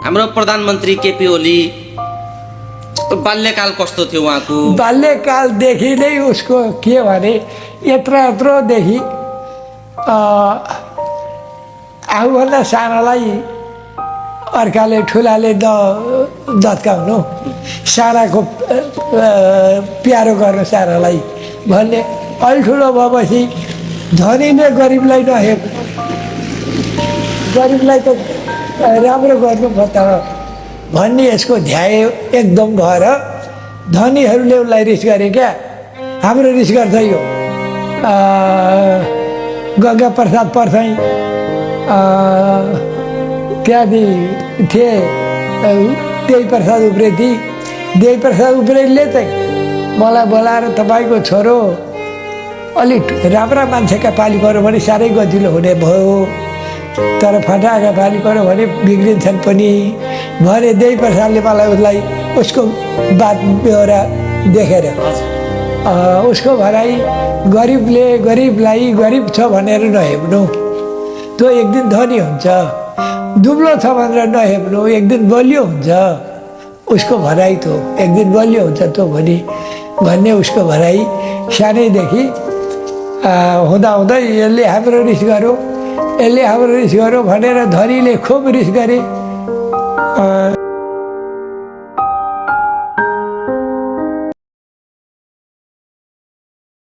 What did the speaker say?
हाम्रो प्रधानमन्त्री केपी ओली बाल्यकाल कस्तो थियो उहाँको? बाल्यकालदेखि नै उसको के भने यत्रोदेखि आफूभन्दा सानालाई अर्काले ठुलाले दत्काउनु, सानाको प्यारो गर्नु सानालाई भन्ने। अलि ठुलो भएपछि धनी नै गरिबलाई नहेर्नु, गरिबलाई त राम्रो गर्नु पर्छ भन्ने यसको ध्याय एकदम भएर धनीहरूले उसलाई रिस गरे क्या। हाम्रो रिस गर्छ यो गङ्गा प्रसाद परसाई त्यहाँदेखि थिए देवी प्रसाद उप्रेती। देवी प्रसाद उप्रेतीले चाहिँ मलाई बोलाएर तपाईँको छोरो अलिक राम्रा मान्छेका पाली पऱ्यो भने साह्रै गजिलो हुने भयो, तर फटाका पाली पऱ्यो भने बिग्रिन्छन् पनि भने देवी प्रसादले मलाई उसलाई उसको बात बेहोरा देखेर उसको भनाइ गरिबले गरिबलाई गरिब छ भनेर नहेर्नु, त्यो एक दिन धनी हुन्छ। दुब्लो छ भनेर नहेर्नु, एक दिन बलियो हुन्छ। उसको भनाइ त्यो एक दिन बलियो हुन्छ त्यो भन्ने उसको भनाइ सानैदेखि हुँदा यसले हाम्रो रिस गर्यो भनेर धनीले खुब रिस गरे।